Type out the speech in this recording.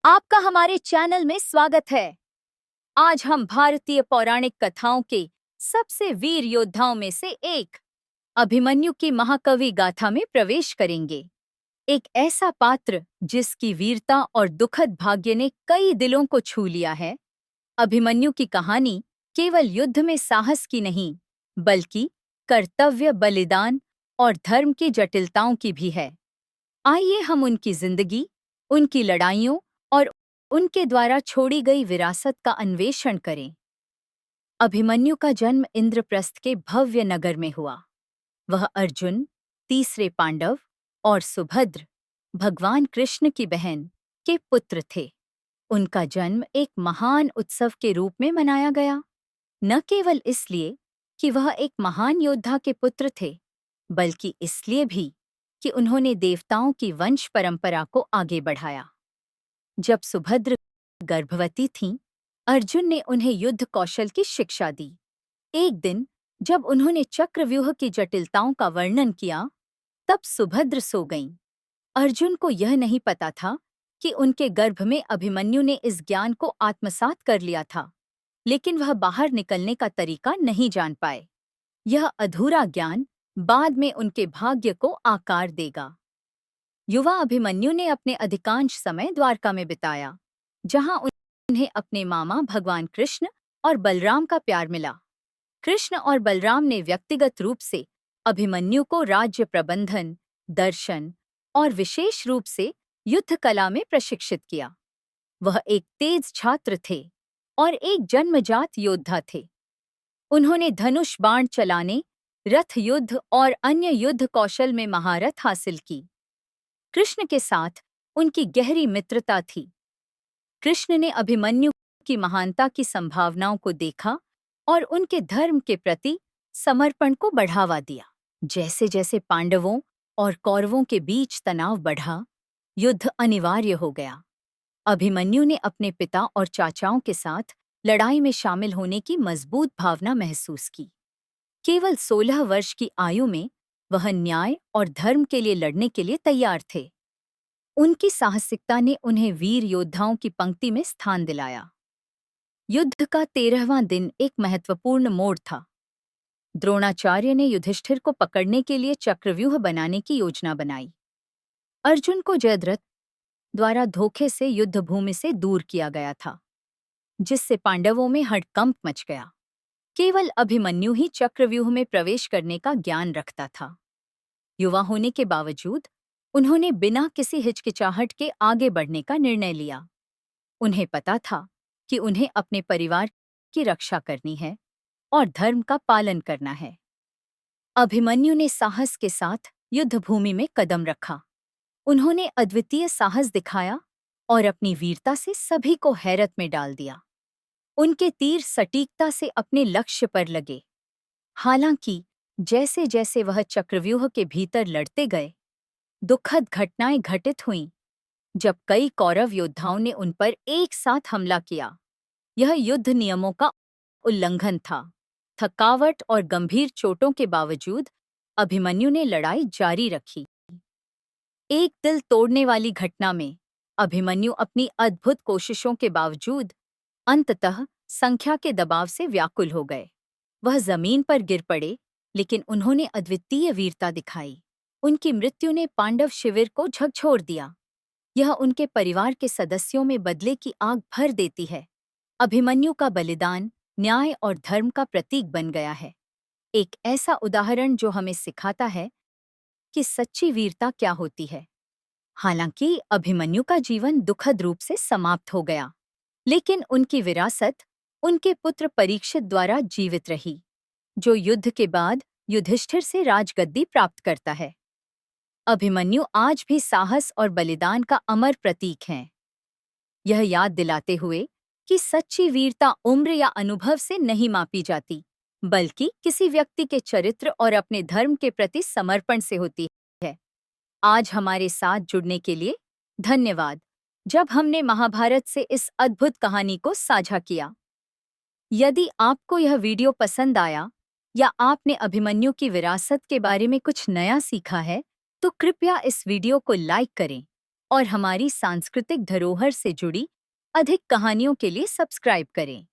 आपका हमारे चैनल में स्वागत है। आज हम भारतीय पौराणिक कथाओं के सबसे वीर योद्धाओं में से एक अभिमन्यु की महाकवि गाथा में प्रवेश करेंगे। एक ऐसा पात्र जिसकी वीरता और दुखद भाग्य ने कई दिलों को छू लिया है। अभिमन्यु की कहानी केवल युद्ध में साहस की नहीं, बल्कि कर्तव्य, बलिदान और धर्म की जटिलताओं की भी है। आइए हम उनकी जिंदगी, उनकी लड़ाइयों और उनके द्वारा छोड़ी गई विरासत का अन्वेषण करें। अभिमन्यु का जन्म इंद्रप्रस्थ के भव्य नगर में हुआ। वह अर्जुन, तीसरे पांडव और सुभद्र, भगवान कृष्ण की बहन, के पुत्र थे। उनका जन्म एक महान उत्सव के रूप में मनाया गया, न केवल इसलिए कि वह एक महान योद्धा के पुत्र थे, बल्कि इसलिए भी कि उन्होंने देवताओं की वंश परंपरा को आगे बढ़ाया। जब सुभद्र गर्भवती थीं, अर्जुन ने उन्हें युद्ध कौशल की शिक्षा दी। एक दिन जब उन्होंने चक्रव्यूह की जटिलताओं का वर्णन किया, तब सुभद्र सो गईं। अर्जुन को यह नहीं पता था कि उनके गर्भ में अभिमन्यु ने इस ज्ञान को आत्मसात कर लिया था, लेकिन वह बाहर निकलने का तरीका नहीं जान पाए। यह अधूरा ज्ञान बाद में उनके भाग्य को आकार देगा। युवा अभिमन्यु ने अपने अधिकांश समय द्वारका में बिताया, जहां उन्हें अपने मामा भगवान कृष्ण और बलराम का प्यार मिला। कृष्ण और बलराम ने व्यक्तिगत रूप से अभिमन्यु को राज्य प्रबंधन, दर्शन और विशेष रूप से युद्ध कला में प्रशिक्षित किया। वह एक तेज छात्र थे और एक जन्मजात योद्धा थे। उन्होंने धनुष बाण चलाने, रथ युद्ध और अन्य युद्ध कौशल में महारत हासिल की। कृष्ण के साथ उनकी गहरी मित्रता थी। कृष्ण ने अभिमन्यु की महानता की संभावनाओं को देखा और उनके धर्म के प्रति समर्पण को बढ़ावा दिया। जैसे जैसे पांडवों और कौरवों के बीच तनाव बढ़ा, युद्ध अनिवार्य हो गया। अभिमन्यु ने अपने पिता और चाचाओं के साथ लड़ाई में शामिल होने की मजबूत भावना महसूस की। केवल 16 वर्ष की आयु में वह न्याय और धर्म के लिए लड़ने के लिए तैयार थे। उनकी साहसिकता ने उन्हें वीर योद्धाओं की पंक्ति में स्थान दिलाया। युद्ध का 13वां दिन एक महत्वपूर्ण मोड़ था। द्रोणाचार्य ने युधिष्ठिर को पकड़ने के लिए चक्रव्यूह बनाने की योजना बनाई। अर्जुन को जयद्रथ द्वारा धोखे से युद्धभूमि से दूर किया गया था, जिससे पांडवों में हड़कंप मच गया। केवल अभिमन्यु ही चक्रव्यूह में प्रवेश करने का ज्ञान रखता था। युवा होने के बावजूद उन्होंने बिना किसी हिचकिचाहट के आगे बढ़ने का निर्णय लिया। उन्हें पता था कि उन्हें अपने परिवार की रक्षा करनी है और धर्म का पालन करना है। अभिमन्यु ने साहस के साथ युद्धभूमि में कदम रखा। उन्होंने अद्वितीय साहस दिखाया और अपनी वीरता से सभी को हैरत में डाल दिया। उनके तीर सटीकता से अपने लक्ष्य पर लगे। हालांकि जैसे जैसे वह चक्रव्यूह के भीतर लड़ते गए, दुखद घटनाएं घटित हुईं। जब कई कौरव योद्धाओं ने उन पर एक साथ हमला किया, यह युद्ध नियमों का उल्लंघन था। थकावट और गंभीर चोटों के बावजूद अभिमन्यु ने लड़ाई जारी रखी। एक दिल तोड़ने वाली घटना में अभिमन्यु अपनी अद्भुत कोशिशों के बावजूद अंततः संख्या के दबाव से व्याकुल हो गए। वह जमीन पर गिर पड़े, लेकिन उन्होंने अद्वितीय वीरता दिखाई। उनकी मृत्यु ने पांडव शिविर को झकझोर दिया। यह उनके परिवार के सदस्यों में बदले की आग भर देती है। अभिमन्यु का बलिदान न्याय और धर्म का प्रतीक बन गया है। एक ऐसा उदाहरण जो हमें सिखाता है कि सच्ची वीरता क्या होती है। हालांकि अभिमन्यु का जीवन दुखद रूप से समाप्त हो गया, लेकिन उनकी विरासत उनके पुत्र परीक्षित द्वारा जीवित रही, जो युद्ध के बाद युधिष्ठिर से राजगद्दी प्राप्त करता है। अभिमन्यु आज भी साहस और बलिदान का अमर प्रतीक हैं। यह याद दिलाते हुए कि सच्ची वीरता उम्र या अनुभव से नहीं मापी जाती, बल्कि किसी व्यक्ति के चरित्र और अपने धर्म के प्रति समर्पण से होती है। आज हमारे साथ जुड़ने के लिए धन्यवाद, जब हमने महाभारत से इस अद्भुत कहानी को साझा किया। यदि आपको यह वीडियो पसंद आया या आपने अभिमन्यु की विरासत के बारे में कुछ नया सीखा है, तो कृपया इस वीडियो को लाइक करें और हमारी सांस्कृतिक धरोहर से जुड़ी अधिक कहानियों के लिए सब्सक्राइब करें।